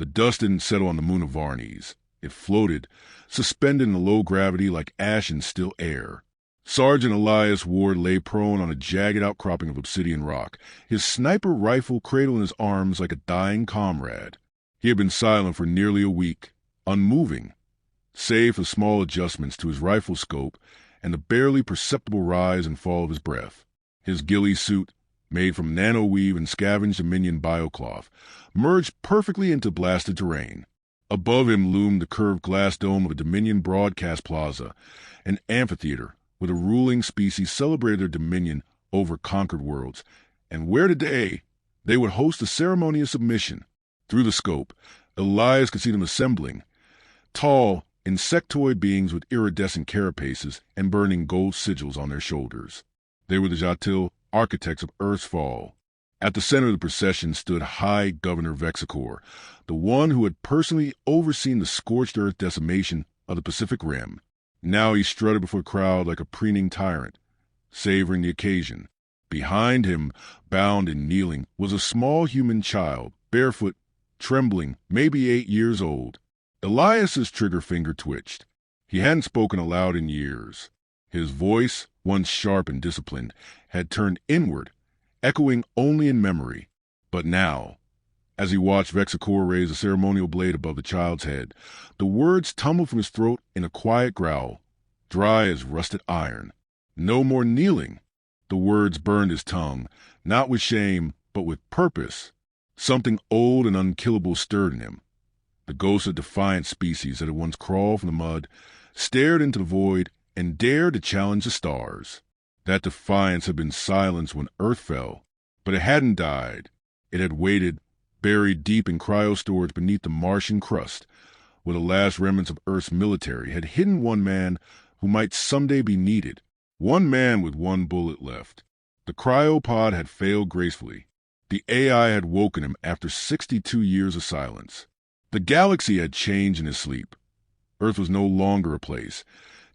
The dust didn't settle on the moon of Varnes. It floated, suspended in the low gravity like ash in still air. Sergeant Elias Ward lay prone on a jagged outcropping of obsidian rock, his sniper rifle cradled in his arms like a dying comrade. He had been silent for nearly a week, unmoving, save for small adjustments to his rifle scope and the barely perceptible rise and fall of his breath. His ghillie suit, made from nanoweave and scavenged Dominion biocloth, merged perfectly into blasted terrain. Above him loomed the curved glass dome of a Dominion broadcast plaza, an amphitheater where the ruling species celebrated their dominion over conquered worlds, and where today they would host a ceremony of submission. Through the scope, Elias could see them assembling, tall, insectoid beings with iridescent carapaces and burning gold sigils on their shoulders. They were the Jatil, architects of Earth's fall. At the center of the procession stood High Governor Vexicor, the one who had personally overseen the scorched earth decimation of the Pacific Rim. Now he strutted before the crowd like a preening tyrant, savoring the occasion. Behind him, bound and kneeling, was a small human child, barefoot, trembling, maybe 8 years old. Elias's trigger finger twitched. He hadn't spoken aloud in years. His voice, once sharp and disciplined, had turned inward, echoing only in memory. But now, as he watched Vexicor raise a ceremonial blade above the child's head, the words tumbled from his throat in a quiet growl, dry as rusted iron. No more kneeling. The words burned his tongue, not with shame, but with purpose. Something old and unkillable stirred in him. The ghost of defiant species that had once crawled from the mud, stared into the void, and dared to challenge the stars. That defiance had been silenced when Earth fell, but it hadn't died. It had waited, buried deep in cryo-storage beneath the Martian crust, where the last remnants of Earth's military had hidden one man who might someday be needed. One man with one bullet left. The cryopod had failed gracefully. The AI had woken him after 62 years of silence. The galaxy had changed in his sleep. Earth was no longer a place,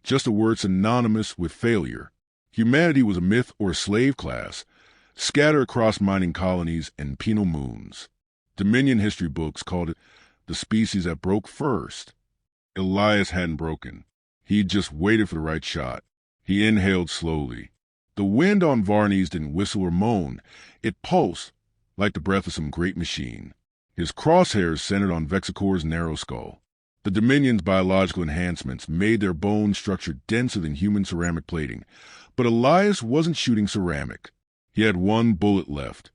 just a word synonymous with failure. Humanity was a myth or a slave class, scattered across mining colonies and penal moons. Dominion history books called it the species that broke first. Elias hadn't broken. He'd just waited for the right shot. He inhaled slowly. The wind on Varnes didn't whistle or moan. It pulsed, like the breath of some great machine. His crosshairs centered on Vexicor's narrow skull. The Dominion's biological enhancements made their bone structure denser than human ceramic plating, but Elias wasn't shooting ceramic. He had one bullet left.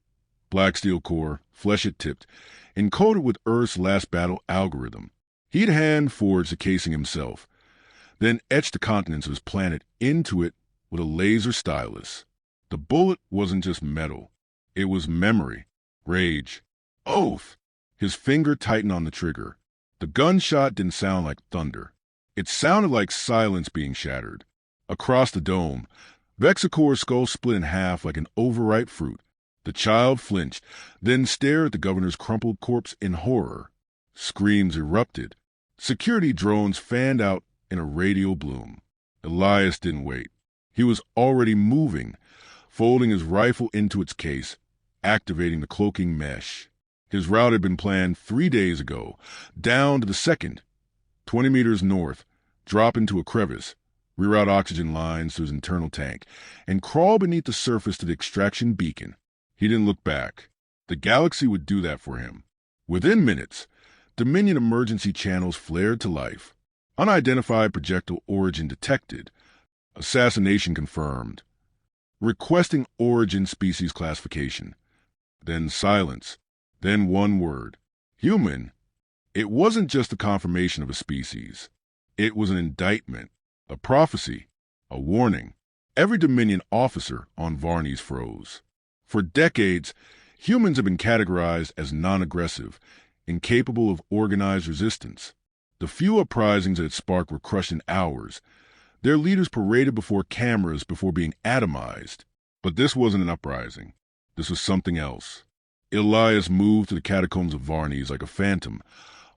Black steel core, flesh-tipped, encoded with Earth's last battle algorithm. He'd hand-forged the casing himself, then etched the continents of his planet into it with a laser stylus. The bullet wasn't just metal. It was memory, rage, oath. His finger tightened on the trigger. The gunshot didn't sound like thunder. It sounded like silence being shattered. Across the dome, Vexicor's skull split in half like an overripe fruit. The child flinched, then stared at the governor's crumpled corpse in horror. Screams erupted. Security drones fanned out in a radial bloom. Elias didn't wait. He was already moving, folding his rifle into its case, activating the cloaking mesh. His route had been planned 3 days ago, down to the second. 20 meters north, drop into a crevice, reroute oxygen lines to his internal tank, and crawl beneath the surface to the extraction beacon. He didn't look back. The galaxy would do that for him. Within minutes, Dominion emergency channels flared to life. Unidentified projectile origin detected. Assassination confirmed. Requesting origin species classification. Then silence. Then one word. Human. It wasn't just the confirmation of a species. It was an indictment, a prophecy, a warning. Every Dominion officer on Varnes froze. For decades, humans have been categorized as non-aggressive, incapable of organized resistance. The few uprisings that it sparked were crushed in hours. Their leaders paraded before cameras before being atomized. But this wasn't an uprising. This was something else. Elias moved to the catacombs of Varnes like a phantom,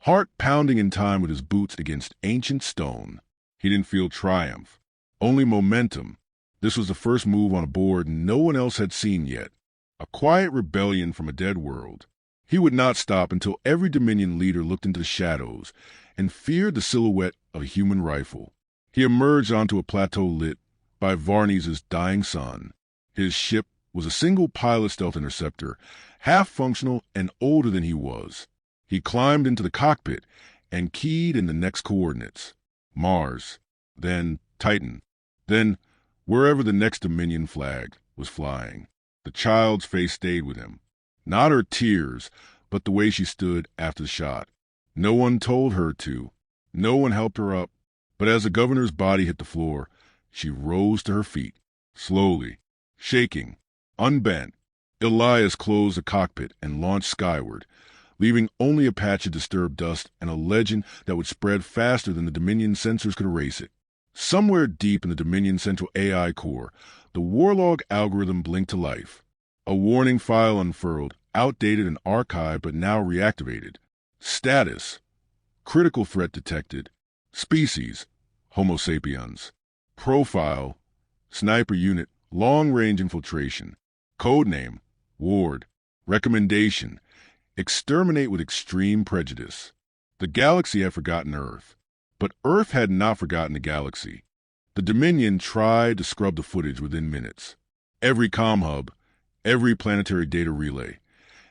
heart pounding in time with his boots against ancient stone. He didn't feel triumph, only momentum. This was the first move on a board no one else had seen yet, a quiet rebellion from a dead world. He would not stop until every Dominion leader looked into the shadows and feared the silhouette of a human rifle. He emerged onto a plateau lit by Varney's dying sun. His ship was a single-pilot stealth interceptor, half-functional and older than he was. He climbed into the cockpit and keyed in the next coordinates. Mars, then Titan, then wherever the next Dominion flag was flying. The child's face stayed with him. Not her tears, but the way she stood after the shot. No one told her to. No one helped her up. But as the governor's body hit the floor, she rose to her feet, slowly, shaking, unbent. Elias closed the cockpit and launched skyward, leaving only a patch of disturbed dust and a legend that would spread faster than the Dominion sensors could erase it. Somewhere deep in the Dominion Central AI core, the Warlog algorithm blinked to life. A warning file unfurled, outdated and archived but now reactivated. Status: critical threat detected. Species: Homo sapiens. Profile: sniper unit, long-range infiltration. Codename: Ward. Recommendation: exterminate with extreme prejudice. The galaxy had forgotten Earth, but Earth had not forgotten the galaxy. The Dominion tried to scrub the footage within minutes. Every comm hub, every planetary data relay,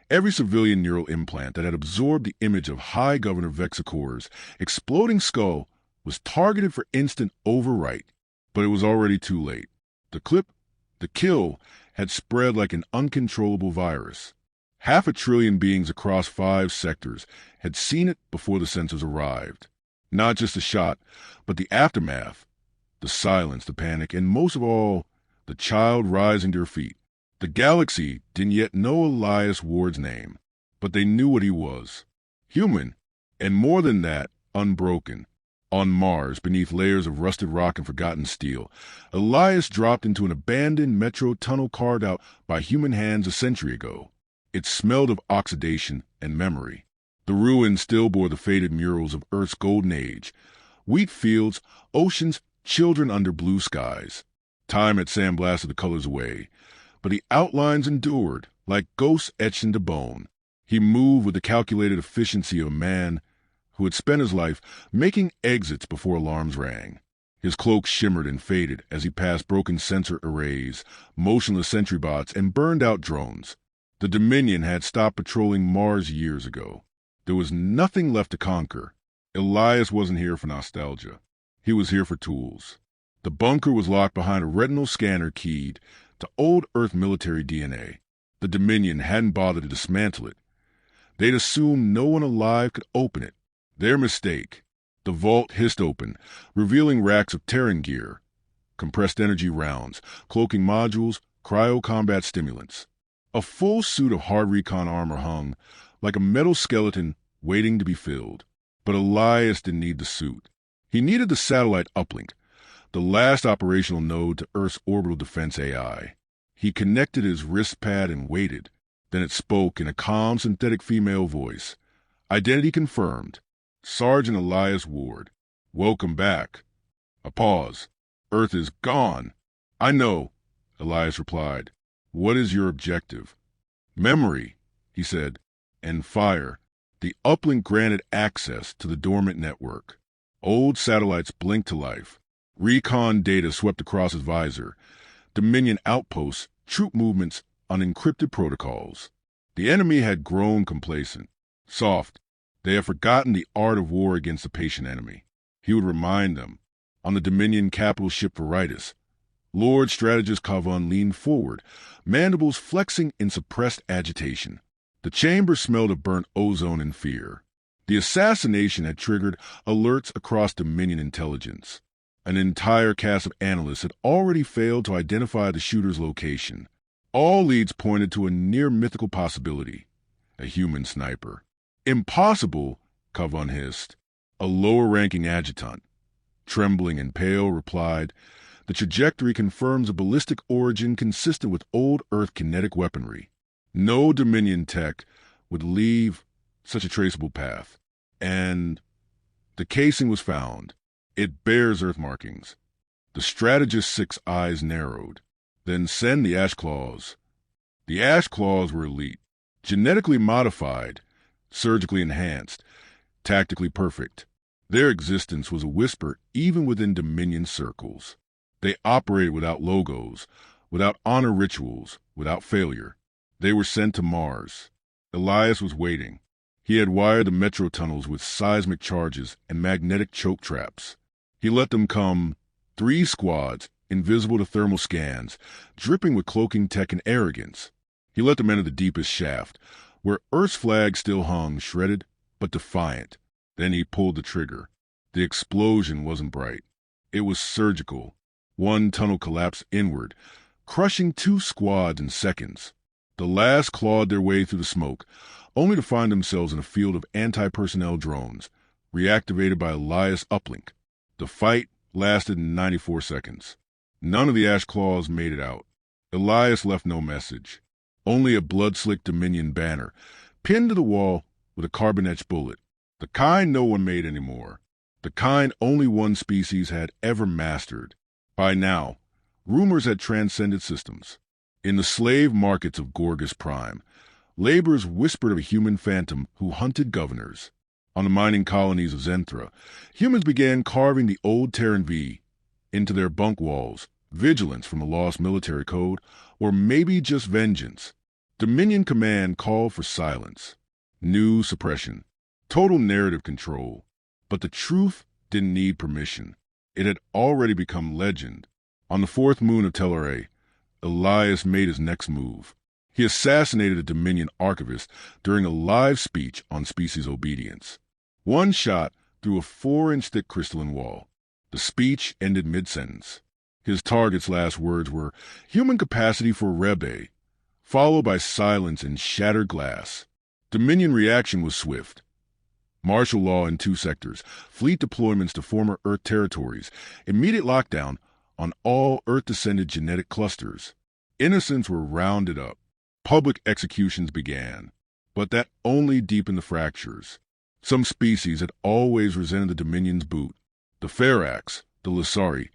every civilian neural implant that had absorbed the image of High Governor Vexacor's exploding skull was targeted for instant overwrite. But it was already too late. The kill, had spread like an uncontrollable virus. 500 billion beings across 5 sectors had seen it before the sensors arrived. Not just the shot, but the aftermath, the silence, the panic, and most of all, the child rising to her feet. The galaxy didn't yet know Elias Ward's name, but they knew what he was. Human, and more than that, unbroken. On Mars, beneath layers of rusted rock and forgotten steel, Elias dropped into an abandoned metro tunnel carved out by human hands a century ago. It smelled of oxidation and memory. The ruins still bore the faded murals of Earth's golden age. Wheat fields, oceans, children under blue skies. Time had sandblasted the colors away, but the outlines endured, like ghosts etched into bone. He moved with the calculated efficiency of a man who had spent his life making exits before alarms rang. His cloak shimmered and faded as he passed broken sensor arrays, motionless sentry bots, and burned-out drones. The Dominion had stopped patrolling Mars years ago. There was nothing left to conquer. Elias wasn't here for nostalgia. He was here for tools. The bunker was locked behind a retinal scanner keyed to old Earth military DNA. The Dominion hadn't bothered to dismantle it. They'd assumed no one alive could open it. Their mistake. The vault hissed open, revealing racks of Terran gear, compressed energy rounds, cloaking modules, cryo-combat stimulants. A full suit of hard recon armor hung, like a metal skeleton waiting to be filled. But Elias didn't need the suit. He needed the satellite uplink, the last operational node to Earth's orbital defense AI. He connected his wrist pad and waited. Then it spoke in a calm, synthetic female voice. Identity confirmed. Sergeant Elias Ward. Welcome back. A pause. Earth is gone. I know, Elias replied. What is your objective? Memory, he said, and fire. The uplink granted access to the dormant network. Old satellites blinked to life. Recon data swept across his visor. Dominion outposts, troop movements, unencrypted protocols. The enemy had grown complacent. Soft. They had forgotten the art of war against the patient enemy. He would remind them. On the Dominion capital ship Veritas, Lord Strategist Kavun leaned forward, mandibles flexing in suppressed agitation. The chamber smelled of burnt ozone and fear. The assassination had triggered alerts across Dominion intelligence. An entire cast of analysts had already failed to identify the shooter's location. All leads pointed to a near-mythical possibility: a human sniper. Impossible, Kavun hissed. A lower-ranking adjutant, trembling and pale, replied, the trajectory confirms a ballistic origin consistent with old Earth kinetic weaponry. No Dominion tech would leave such a traceable path. And the casing was found. It bears Earth markings. The strategist's 6 eyes narrowed. Then send the ash claws. The ash claws were elite. Genetically modified, surgically enhanced, tactically perfect. Their existence was a whisper even within Dominion circles. They operated without logos, without honor rituals, without failure. They were sent to Mars. Elias was waiting. He had wired the metro tunnels with seismic charges and magnetic choke traps. He let them come, 3 squads, invisible to thermal scans, dripping with cloaking tech and arrogance. He let them enter the deepest shaft, where Earth's flag still hung, shredded but defiant. Then he pulled the trigger. The explosion wasn't bright. It was surgical. One tunnel collapsed inward, crushing 2 squads in seconds. The last clawed their way through the smoke, only to find themselves in a field of anti-personnel drones, reactivated by Elias' uplink. The fight lasted 94 seconds. None of the Ash Claws made it out. Elias left no message. Only a blood-slicked Dominion banner, pinned to the wall with a carbon-etched bullet. The kind no one made anymore. The kind only one species had ever mastered. By now, rumors had transcended systems. In the slave markets of Gorgas Prime, laborers whispered of a human phantom who hunted governors. On the mining colonies of Zenthra, humans began carving the old Terran V into their bunk walls, vigilance from a lost military code, or maybe just vengeance. Dominion Command called for silence, new suppression, total narrative control. But the truth didn't need permission. It had already become legend. On the 4th moon of Telluride, Elias made his next move. He assassinated a Dominion archivist during a live speech on species obedience. One shot through a 4-inch thick crystalline wall. The speech ended mid-sentence. His target's last words were, "Human capacity for Rebe," followed by silence and shattered glass. Dominion reaction was swift. Martial law in 2 sectors, fleet deployments to former Earth territories, immediate lockdown on all Earth-descended genetic clusters. Innocents were rounded up. Public executions began. But that only deepened the fractures. Some species had always resented the Dominion's boot. The Ferax, the Lasari,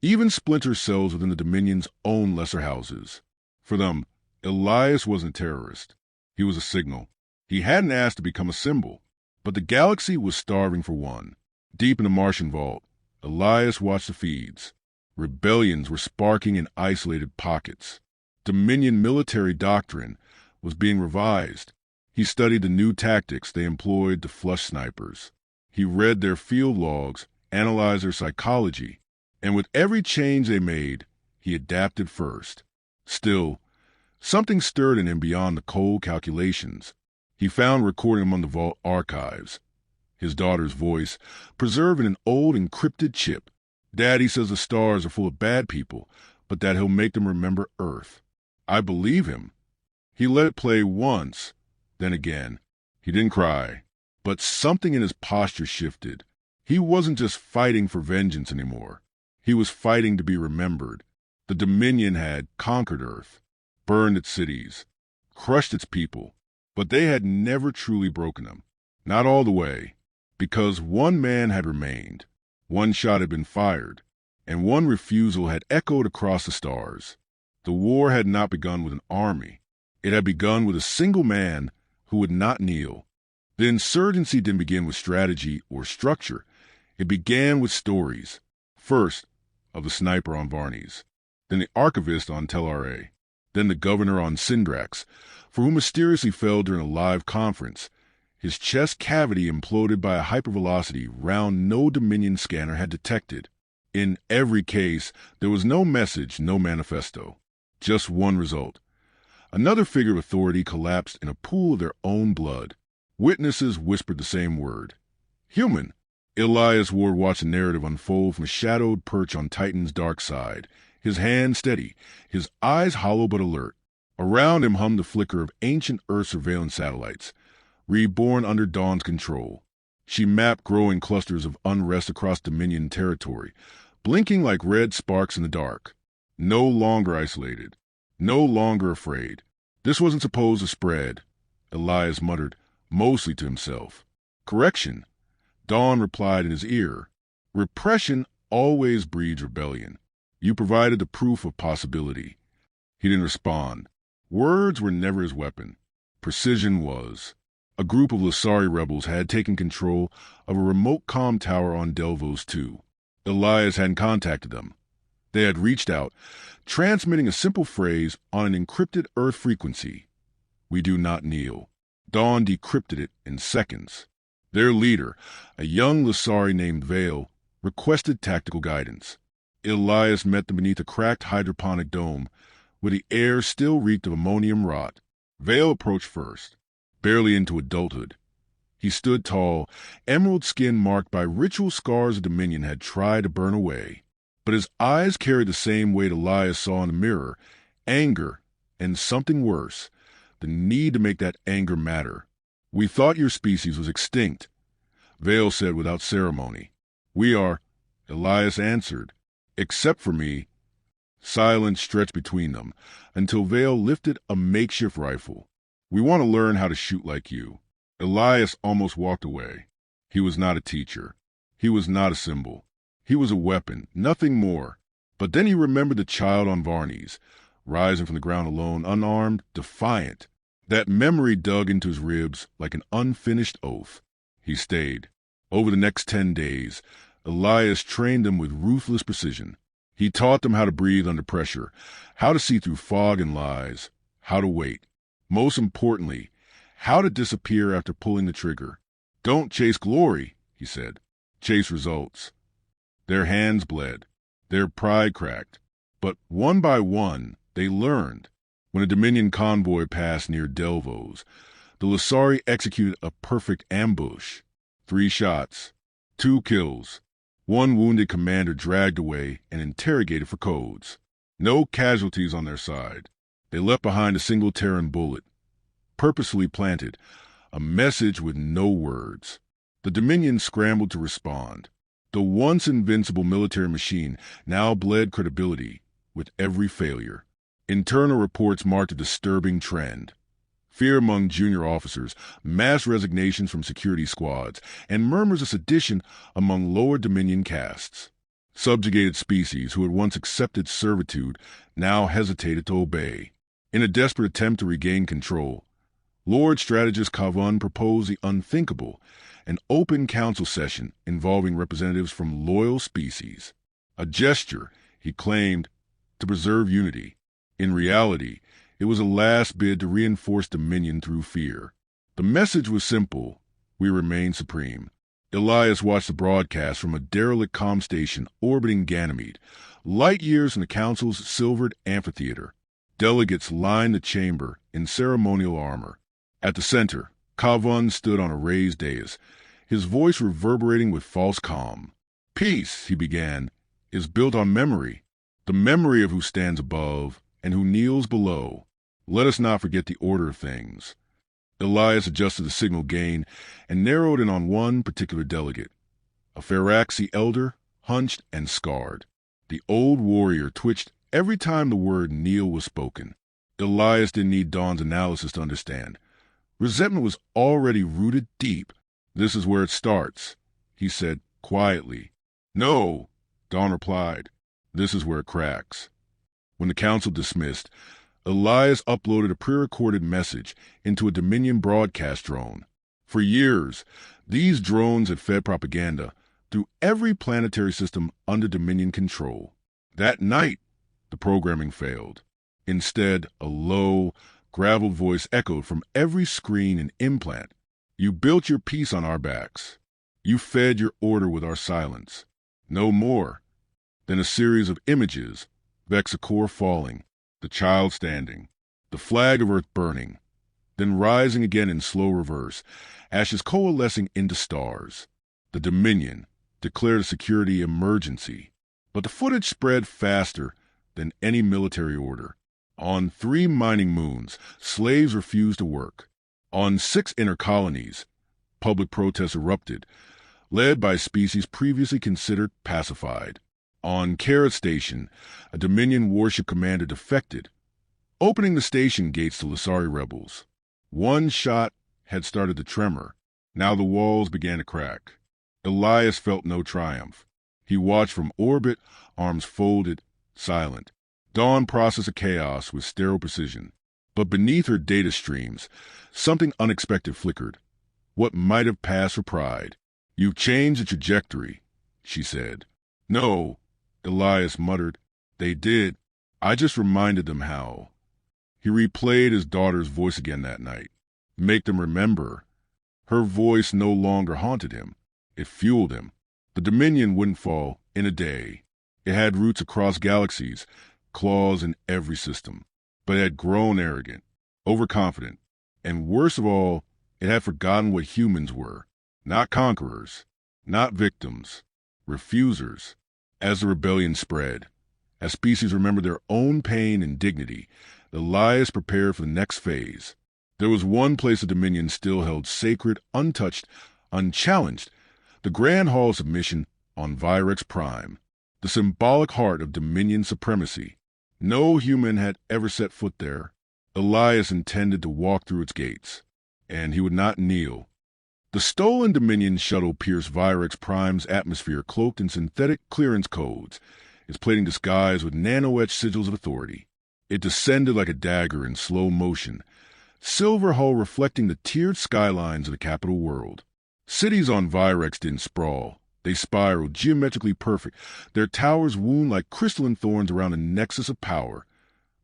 even splinter cells within the Dominion's own lesser houses. For them, Elias wasn't a terrorist. He was a signal. He hadn't asked to become a symbol. But the galaxy was starving for one. Deep in the Martian vault, Elias watched the feeds. Rebellions were sparking in isolated pockets. Dominion military doctrine was being revised. He studied the new tactics they employed to flush snipers. He read their field logs, analyzed their psychology, and with every change they made, he adapted first. Still, something stirred in him beyond the cold calculations. He found recording among the vault archives. His daughter's voice, preserved in an old encrypted chip. "Daddy says the stars are full of bad people, but that he'll make them remember Earth." I believe him. He let it play once, then again. He didn't cry, but something in his posture shifted. He wasn't just fighting for vengeance anymore. He was fighting to be remembered. The Dominion had conquered Earth, burned its cities, crushed its people, but they had never truly broken them. Not all the way, because one man had remained. One shot had been fired, and one refusal had echoed across the stars. The war had not begun with an army. It had begun with a single man who would not kneel. The insurgency didn't begin with strategy or structure. It began with stories. First, of the sniper on Varnes, then the archivist on Telluride, then the governor on Syndrax, for who mysteriously fell during a live conference. His chest cavity imploded by a hypervelocity round no Dominion scanner had detected. In every case, there was no message, no manifesto. Just one result. Another figure of authority collapsed in a pool of their own blood. Witnesses whispered the same word. Human. Elias Ward watched the narrative unfold from a shadowed perch on Titan's dark side, his hand steady, his eyes hollow but alert. Around him hummed the flicker of ancient Earth surveillance satellites, reborn under Dawn's control. She mapped growing clusters of unrest across Dominion territory, blinking like red sparks in the dark. No longer isolated, no longer afraid. This wasn't supposed to spread, Elias muttered, mostly to himself. Correction, Dawn replied in his ear. Repression always breeds rebellion. You provided the proof of possibility. He didn't respond. Words were never his weapon. Precision was. A group of Lasari rebels had taken control of a remote comm tower on Delvos 2. Elias hadn't contacted them. They had reached out, transmitting a simple phrase on an encrypted Earth frequency. "We do not kneel." Dawn decrypted it in seconds. Their leader, a young Lasari named Vale, requested tactical guidance. Elias met them beneath a cracked hydroponic dome, where the air still reeked of ammonium rot. Vale approached first, barely into adulthood. He stood tall, emerald skin marked by ritual scars the Dominion had tried to burn away. But his eyes carried the same weight Elias saw in the mirror, anger, and something worse, the need to make that anger matter. "We thought your species was extinct," Vale said without ceremony. "We are," Elias answered. "Except for me." Silence stretched between them, until Vale lifted a makeshift rifle. "We want to learn how to shoot like you." Elias almost walked away. He was not a teacher. He was not a symbol. He was a weapon, nothing more. But then he remembered the child on Varnies, rising from the ground alone, unarmed, defiant. That memory dug into his ribs like an unfinished oath. He stayed. Over the next 10 days, Elias trained them with ruthless precision. He taught them how to breathe under pressure, how to see through fog and lies, how to wait. Most importantly, how to disappear after pulling the trigger. "Don't chase glory," he said. "Chase results." Their hands bled. Their pride cracked. But one by one, they learned. When a Dominion convoy passed near Delvos, the Lasari executed a perfect ambush. 3 shots, 2 kills, 1 wounded commander dragged away and interrogated for codes. No casualties on their side. They left behind a single Terran bullet, purposefully planted, a message with no words. The Dominion scrambled to respond. The once invincible military machine now bled credibility with every failure. Internal reports marked a disturbing trend. Fear among junior officers, mass resignations from security squads, and murmurs of sedition among lower Dominion castes. Subjugated species who had once accepted servitude now hesitated to obey. In a desperate attempt to regain control, Lord Strategist Kavun proposed the unthinkable, an open council session involving representatives from loyal species. A gesture, he claimed, to preserve unity. In reality, it was a last bid to reinforce dominion through fear. The message was simple: we remain supreme. Elias watched the broadcast from a derelict comm station orbiting Ganymede, light years from the council's silvered amphitheater. Delegates lined the chamber in ceremonial armor. At the center, Kavun stood on a raised dais, his voice reverberating with false calm. "Peace," he began, "is built on memory, the memory of who stands above and who kneels below. Let us not forget the order of things." Elias adjusted the signal gain and narrowed in on one particular delegate, a Pharaxi elder, hunched and scarred. The old warrior twitched every time the word kneel was spoken. Elias didn't need Dawn's analysis to understand. Resentment was already rooted deep. "This is where it starts," he said quietly. "No," Dawn replied. "This is where it cracks." When the council dismissed, Elias uploaded a pre-recorded message into a Dominion broadcast drone. For years, these drones had fed propaganda through every planetary system under Dominion control. That night, the programming failed. Instead, a low, graveled voice echoed from every screen and implant. "You built your peace on our backs. You fed your order with our silence. No more." Then a series of images, Vexacor falling, the child standing, the flag of Earth burning, then rising again in slow reverse, ashes coalescing into stars. The Dominion declared a security emergency. But the footage spread faster than any military order. On 3 mining moons, slaves refused to work. On 6 inner colonies, public protests erupted, led by species previously considered pacified. On Carrot Station, a Dominion warship commander defected, opening the station gates to Lasari rebels. One shot had started the tremor. Now the walls began to crack. Elias felt no triumph. He watched from orbit, arms folded, silent. Dawn processed the chaos with sterile precision. But beneath her data streams, something unexpected flickered. What might have passed for pride. "You've changed the trajectory," she said. "No," Elias muttered. "They did. I just reminded them how." He replayed his daughter's voice again that night. Make them remember. Her voice no longer haunted him. It fueled him. The Dominion wouldn't fall in a day. It had roots across galaxies, claws in every system. But it had grown arrogant, overconfident, and worst of all, it had forgotten what humans were. Not conquerors, not victims, refusers. As the rebellion spread, as species remembered their own pain and dignity, Elias prepared for the next phase. There was one place the Dominion still held sacred, untouched, unchallenged, the Grand Hall of Submission on Virex Prime, the symbolic heart of Dominion supremacy. No human had ever set foot there. Elias intended to walk through its gates, and he would not kneel. The stolen Dominion shuttle pierced Virex Prime's atmosphere cloaked in synthetic clearance codes, its plating disguised with nano-etched sigils of authority. It descended like a dagger in slow motion, silver hull reflecting the tiered skylines of the capital world. Cities on Virex didn't sprawl. They spiraled, geometrically perfect, their towers wound like crystalline thorns around a nexus of power.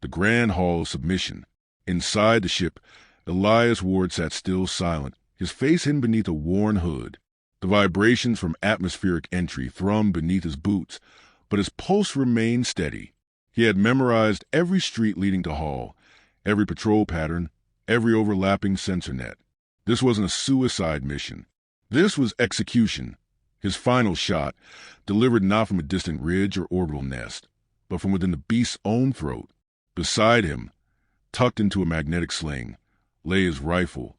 The Grand Hall of Submission. Inside the ship, Elias Ward sat still, silent, his face hidden beneath a worn hood. The vibrations from atmospheric entry thrummed beneath his boots, but his pulse remained steady. He had memorized every street leading to Hall, every patrol pattern, every overlapping sensor net. This wasn't a suicide mission. This was execution. His final shot, delivered not from a distant ridge or orbital nest, but from within the beast's own throat. Beside him, tucked into a magnetic sling, lay his rifle.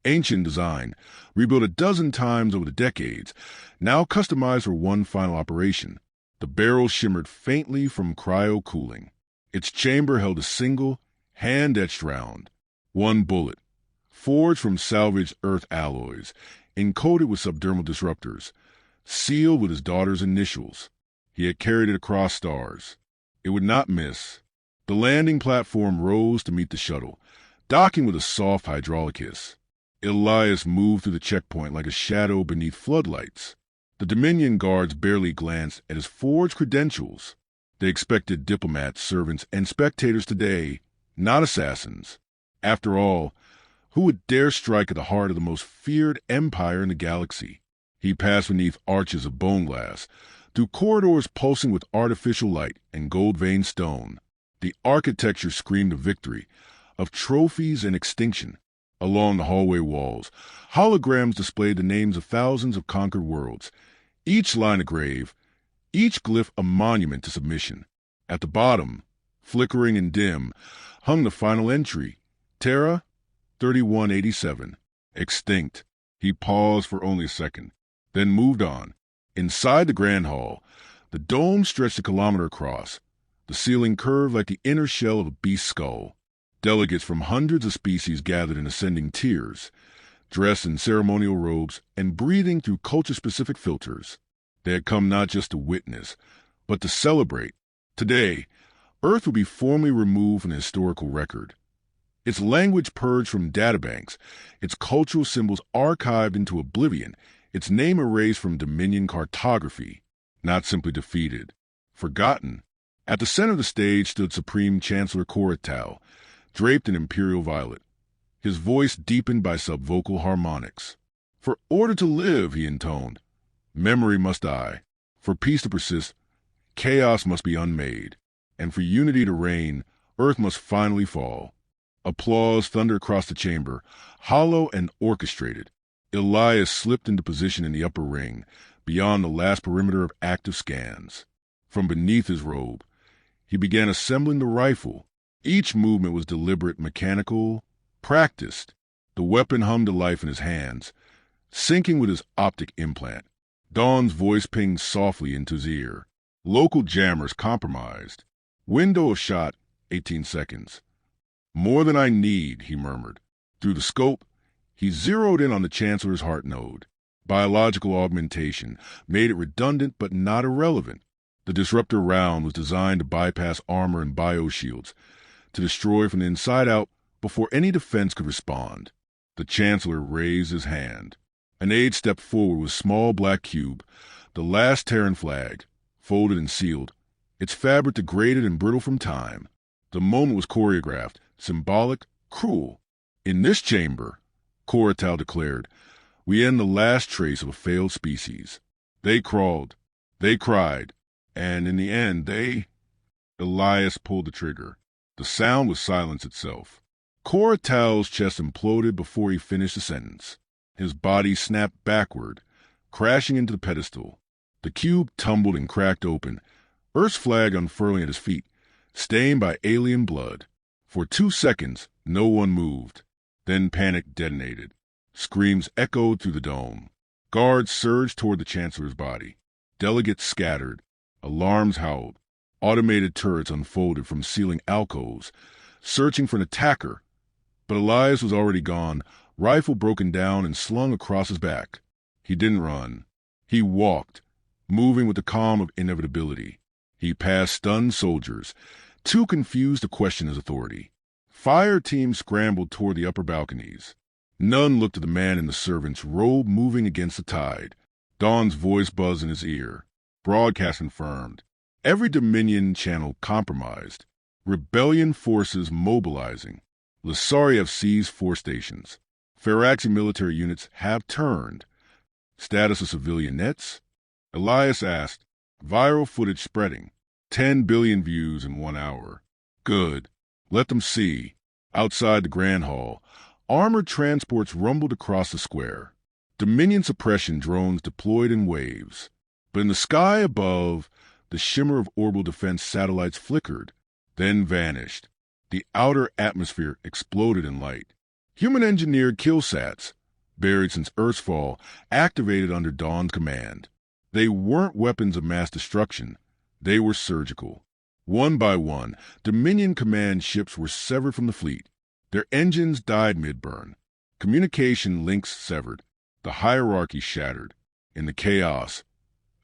Ancient design, rebuilt a dozen times over the decades, now customized for one final operation. The barrel shimmered faintly from cryo-cooling. Its chamber held a single, hand-etched round. One bullet, forged from salvaged Earth alloys, encoded with subdermal disruptors, sealed with his daughter's initials. He had carried it across stars. It would not miss. The landing platform rose to meet the shuttle, docking with a soft hydraulic hiss. Elias moved through the checkpoint like a shadow beneath floodlights. The Dominion guards barely glanced at his forged credentials. They expected diplomats, servants, and spectators today, not assassins. After all, who would dare strike at the heart of the most feared empire in the galaxy? He passed beneath arches of bone glass, through corridors pulsing with artificial light and gold-veined stone. The architecture screamed of victory, of trophies and extinction. Along the hallway walls, holograms displayed the names of thousands of conquered worlds, each line a grave, each glyph a monument to submission. At the bottom, flickering and dim, hung the final entry, Terra 3187, extinct. He paused for only a second, then moved on. Inside the Grand Hall, the dome stretched a kilometer across, the ceiling curved like the inner shell of a beast's skull. Delegates from hundreds of species gathered in ascending tiers, dressed in ceremonial robes and breathing through culture-specific filters. They had come not just to witness, but to celebrate. Today, Earth would be formally removed from the historical record. Its language purged from databanks, its cultural symbols archived into oblivion, its name erased from Dominion cartography, not simply defeated, forgotten. At the center of the stage stood Supreme Chancellor Koratal, draped in imperial violet, his voice deepened by subvocal harmonics. For order to live, he intoned, memory must die. For peace to persist, chaos must be unmade. And for unity to reign, Earth must finally fall. Applause thundered across the chamber, hollow and orchestrated. Elias slipped into position in the upper ring, beyond the last perimeter of active scans. From beneath his robe, he began assembling the rifle. Each movement was deliberate, mechanical, practiced. The weapon hummed to life in his hands, syncing with his optic implant. Dawn's voice pinged softly into his ear. Local jammers compromised. Window of shot, 18 seconds. More than I need, he murmured. Through the scope, he zeroed in on the Chancellor's heart node. Biological augmentation made it redundant but not irrelevant. The disruptor round was designed to bypass armor and bioshields, to destroy from the inside out Before any defense could respond, the Chancellor raised his hand. An aide stepped forward with a small black cube, the last Terran flag, folded and sealed, its fabric degraded and brittle from time. The moment was choreographed, symbolic, cruel. In this chamber, Corital declared, we end the last trace of a failed species. They crawled, they cried, and in the end, Elias pulled the trigger. The sound was silence itself. Corital's chest imploded before he finished the sentence. His body snapped backward, crashing into the pedestal. The cube tumbled and cracked open, Earth's flag unfurling at his feet, stained by alien blood. For 2 seconds, no one moved. Then panic detonated. Screams echoed through the dome. Guards surged toward the Chancellor's body. Delegates scattered. Alarms howled. Automated turrets unfolded from ceiling alcoves, searching for an attacker. But Elias was already gone, rifle broken down and slung across his back. He didn't run. He walked, moving with the calm of inevitability. He passed stunned soldiers, too confused to question his authority. Fire teams scrambled toward the upper balconies. None looked at the man in the servant's robe moving against the tide. Dawn's voice buzzed in his ear. Broadcast confirmed. Every Dominion channel compromised. Rebellion forces mobilizing. Lasari FC's 4 stations. Feraxi military units have turned. Status of civilian nets? Elias asked. Viral footage spreading. 10 billion views in 1 hour. Good. Let them see. Outside the Grand Hall, armored transports rumbled across the square. Dominion suppression drones deployed in waves. But in the sky above, the shimmer of orbital defense satellites flickered, then vanished. The outer atmosphere exploded in light. Human-engineered killsats, buried since Earth's fall, activated under Dawn's command. They weren't weapons of mass destruction. They were surgical. One by one, Dominion command ships were severed from the fleet. Their engines died mid-burn. Communication links severed. The hierarchy shattered. In the chaos,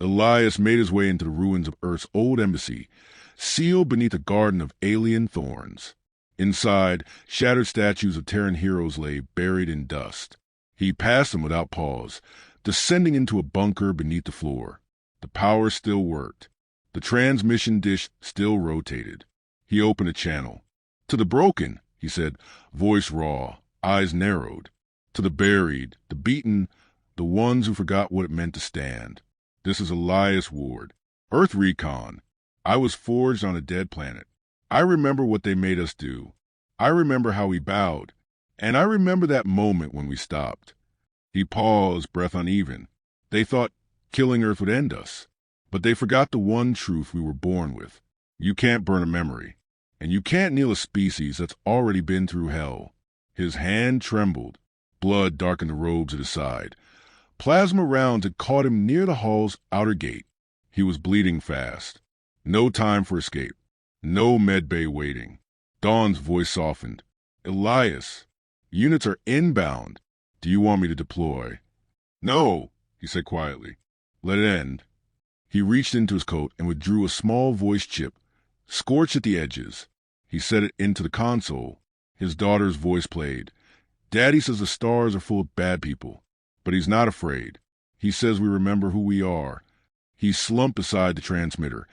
Elias made his way into the ruins of Earth's old embassy, sealed beneath a garden of alien thorns. Inside, shattered statues of Terran heroes lay buried in dust. He passed them without pause, descending into a bunker beneath the floor. The power still worked. The transmission dish still rotated. He opened a channel. To the broken, he said, voice raw, eyes narrowed. To the buried, the beaten, the ones who forgot what it meant to stand. This is Elias Ward. Earth Recon. I was forged on a dead planet. I remember what they made us do. I remember how we bowed. And I remember that moment when we stopped. He paused, breath uneven. They thought killing Earth would end us. But they forgot the one truth we were born with. You can't burn a memory. And you can't kneel a species that's already been through hell. His hand trembled. Blood darkened the robes at his side. Plasma rounds had caught him near the hall's outer gate. He was bleeding fast. No time for escape. No medbay waiting. Dawn's voice softened. Elias, units are inbound. Do you want me to deploy? No, he said quietly. Let it end. He reached into his coat and withdrew a small voice chip, scorched at the edges. He set it into the console. His daughter's voice played. Daddy says the stars are full of bad people, but he's not afraid. He says we remember who we are. He slumped beside the transmitter,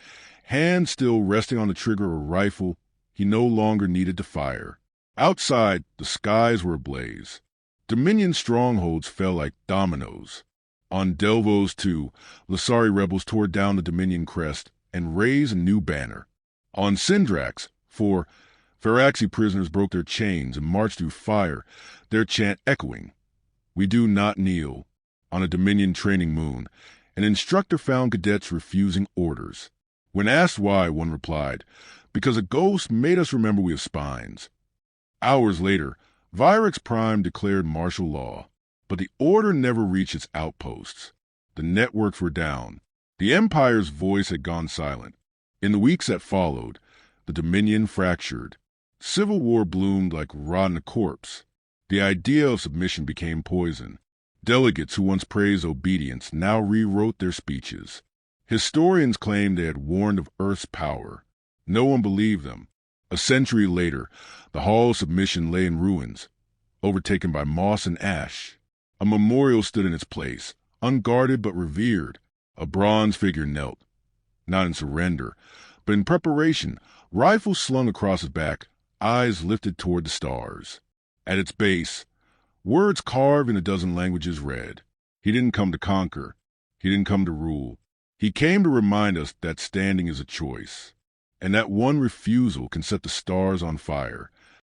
hand still resting on the trigger of a rifle he no longer needed to fire. Outside, the skies were ablaze. Dominion strongholds fell like dominoes. On Delvos 2, Lasari rebels tore down the Dominion crest and raised a new banner. On Syndrax 4, Feraxi prisoners broke their chains and marched through fire, their chant echoing. We do not kneel. On a Dominion training moon, an instructor found cadets refusing orders. When asked why, one replied, because a ghost made us remember we have spines. Hours later, Virix Prime declared martial law, but the order never reached its outposts. The networks were down. The Empire's voice had gone silent. In the weeks that followed, the Dominion fractured. Civil war bloomed like rot in a corpse. The idea of submission became poison. Delegates who once praised obedience now rewrote their speeches. Historians claimed they had warned of Earth's power. No one believed them. A century later, the Hall of Submission lay in ruins, overtaken by moss and ash. A memorial stood in its place, unguarded but revered. A bronze figure knelt, not in surrender, but in preparation, rifle slung across his back, eyes lifted toward the stars. At its base, words carved in a dozen languages read, "He didn't come to conquer. He didn't come to rule. He came to remind us that standing is a choice, and that one refusal can set the stars on fire."